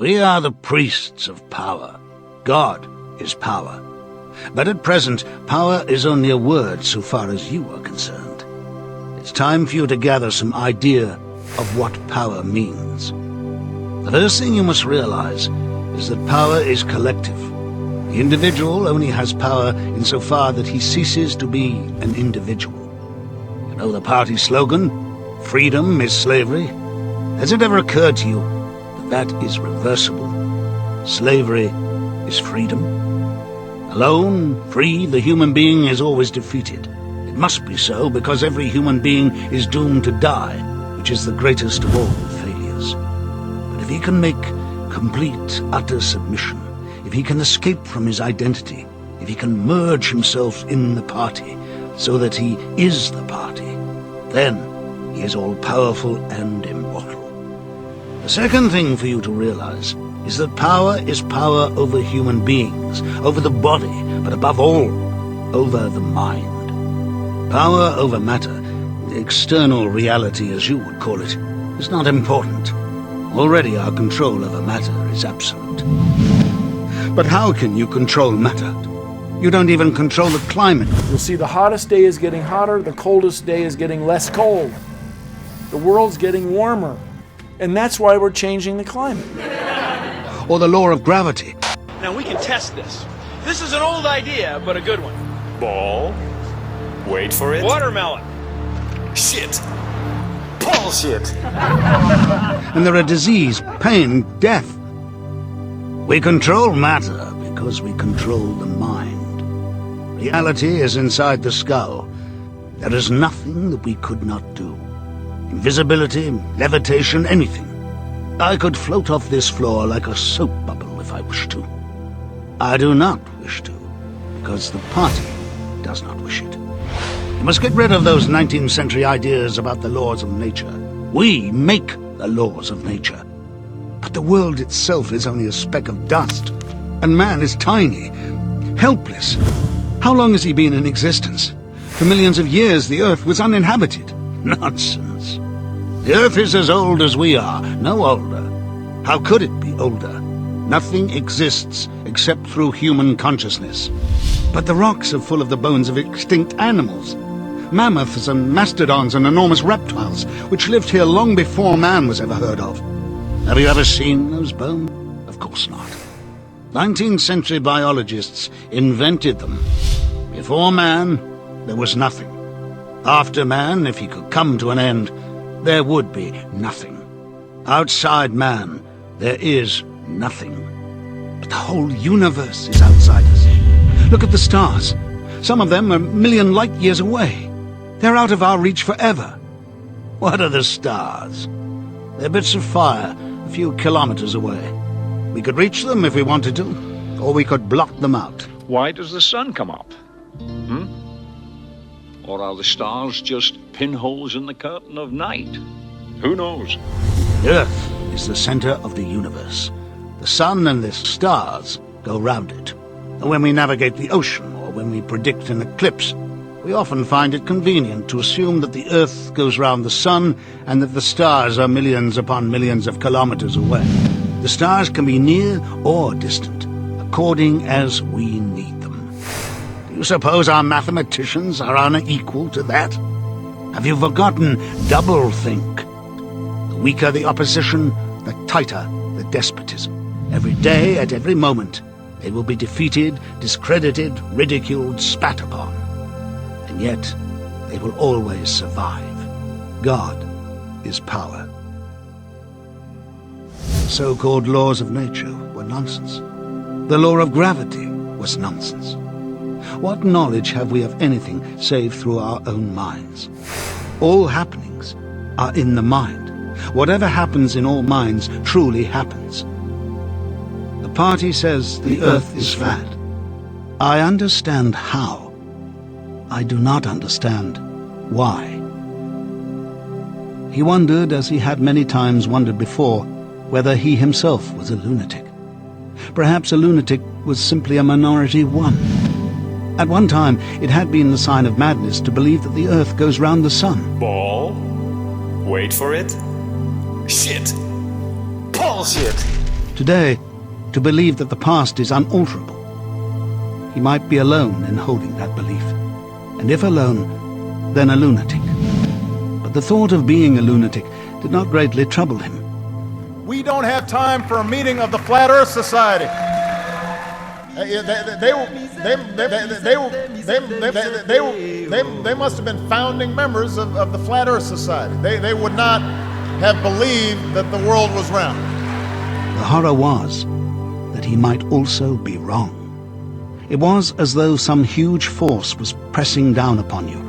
We are the priests of power. God is power. But at present, power is only a word so far as you are concerned. It's time for you to gather some idea of what power means. The first thing you must realize is that power is collective. The individual only has power insofar that he ceases to be an individual. You know the party slogan, "Freedom is slavery"? Has it ever occurred to you that that is reversible? Slavery is freedom. Alone, free, the human being is always defeated. It must be so because every human being is doomed to die, which is the greatest of all failures. But if he can make complete, utter submission, if he can escape from his identity, if he can merge himself in the party so that he is the party, then he is all-powerful and immortal. The second thing for you to realize is that power is power over human beings, over the body, but above all, over the mind. Power over matter, the external reality as you would call it, is not important. Already our control over matter is absolute. But how can you control matter? You don't even control the climate. You'll see the hottest day is getting hotter, the coldest day is getting less cold. The world's getting warmer. And that's why we're changing the climate. Or the law of gravity. Now we can test this. This is an old idea, but a good one. Ball. Wait for it. Watermelon. Shit. Bullshit. And there are disease, pain, death. We control matter because we control the mind. Reality is inside the skull. There is nothing that we could not do. Invisibility, levitation, anything. I could float off this floor like a soap bubble if I wished to. I do not wish to, because the party does not wish it. You must get rid of those 19th century ideas about the laws of nature. We make the laws of nature. But the world itself is only a speck of dust, and man is tiny, helpless. How long has he been in existence? For millions of years the earth was uninhabited. Nonsense. The earth is as old as we are, no older. How could it be older? Nothing exists except through human consciousness. But the rocks are full of the bones of extinct animals. Mammoths and mastodons and enormous reptiles, which lived here long before man was ever heard of. Have you ever seen those bones? Of course not. 19th century biologists invented them. Before man, there was nothing. After man, if he could come to an end, there would be nothing. Outside man, there is nothing. But the whole universe is outside us. Look at the stars. Some of them are a million light years away. They're out of our reach forever. What are the stars? They're bits of fire a few kilometers away. We could reach them if we wanted to, or we could block them out. Why does the sun come up? Or are the stars just pinholes in the curtain of night? Who knows? Earth is the center of the universe. The sun and the stars go round it. And when we navigate the ocean, or when we predict an eclipse, we often find it convenient to assume that the Earth goes round the sun and that the stars are millions upon millions of kilometers away. The stars can be near or distant, according as we need them. Do you suppose our mathematicians are unequal to that? Have you forgotten doublethink? The weaker the opposition, the tighter the despotism. Every day, at every moment, they will be defeated, discredited, ridiculed, spat upon. And yet, they will always survive. God is power. The so-called laws of nature were nonsense. The law of gravity was nonsense. What knowledge have we of anything save through our own minds? All happenings are in the mind. Whatever happens in all minds truly happens. The party says the earth is flat. I understand how. I do not understand why. He wondered, as he had many times wondered before, whether he himself was a lunatic. Perhaps a lunatic was simply a minority one. At one time, it had been the sign of madness to believe that the earth goes round the sun. Ball. Wait for it. Shit. Bullshit. Today, to believe that the past is unalterable, he might be alone in holding that belief. And if alone, then a lunatic. But the thought of being a lunatic did not greatly trouble him. We don't have time for a meeting of the Flat Earth Society. They must have been founding members of the Flat Earth Society. They would not have believed that the world was round. The horror was that he might also be wrong. It was as though some huge force was pressing down upon you,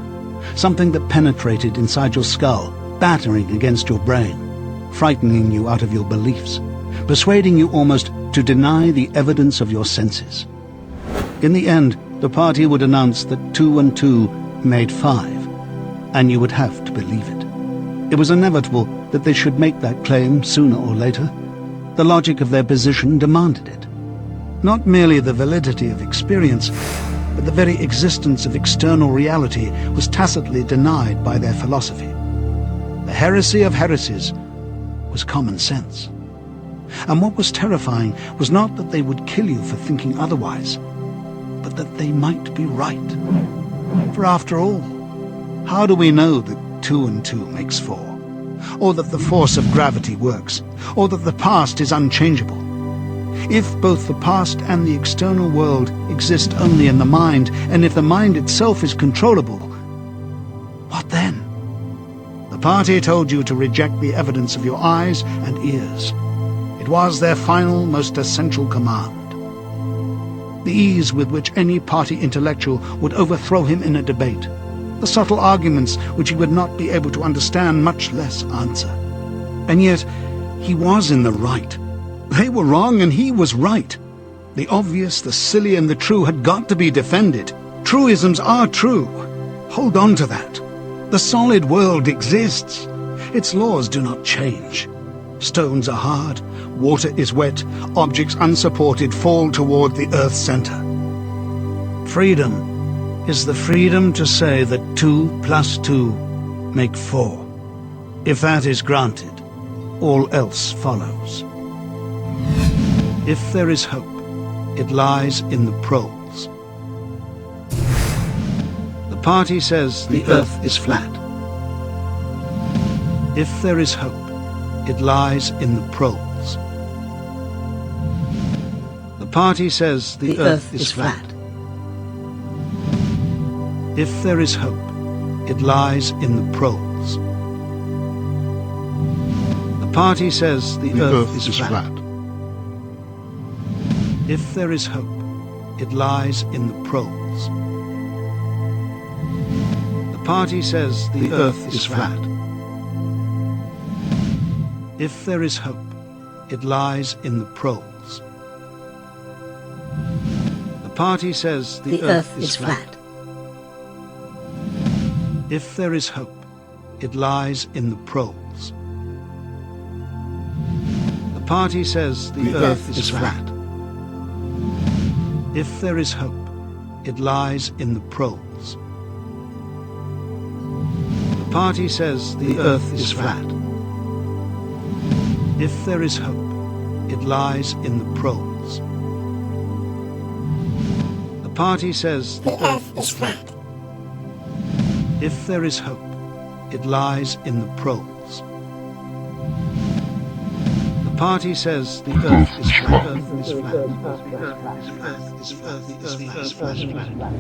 something that penetrated inside your skull, battering against your brain, frightening you out of your beliefs, persuading you almost to deny the evidence of your senses. In the end, the party would announce that 2 and 2 made 5, and you would have to believe it. It was inevitable that they should make that claim sooner or later. The logic of their position demanded it. Not merely the validity of experience, but the very existence of external reality was tacitly denied by their philosophy. The heresy of heresies was common sense. And what was terrifying was not that they would kill you for thinking otherwise, but that they might be right. For after all, how do we know that 2 and 2 makes 4? Or that the force of gravity works? Or that the past is unchangeable? If both the past and the external world exist only in the mind, and if the mind itself is controllable, what then? The party told you to reject the evidence of your eyes and ears. It was their final, most essential command. The ease with which any party intellectual would overthrow him in a debate, the subtle arguments which he would not be able to understand, much less answer. And yet, he was in the right. They were wrong and he was right. The obvious, the silly, and the true had got to be defended. Truisms are true. Hold on to that. The solid world exists. Its laws do not change. Stones are hard, water is wet, objects unsupported fall toward the Earth's center. Freedom is the freedom to say that 2 plus 2 make 4. If that is granted, all else follows. If there is hope, it lies in the proles. The party says the Earth is flat. If there is hope, it lies in the proles. The party says the Earth is flat. If there is hope, it lies in the proles. The party says the Earth is flat. If there is hope, it lies in the proles. The party says the Earth is flat. If there is hope, it lies in the proles. The party says the Earth is flat. If there is hope, it lies in the proles. The party says the Earth is flat. If there is hope, it lies in the proles. The party says the Earth is flat. If there is hope, it lies in the proles. The party says the Earth is flat. If there is hope, it lies in the proles. The party says the Earth is flat. The Earth is flat. The Earth is flat. The Earth is flat.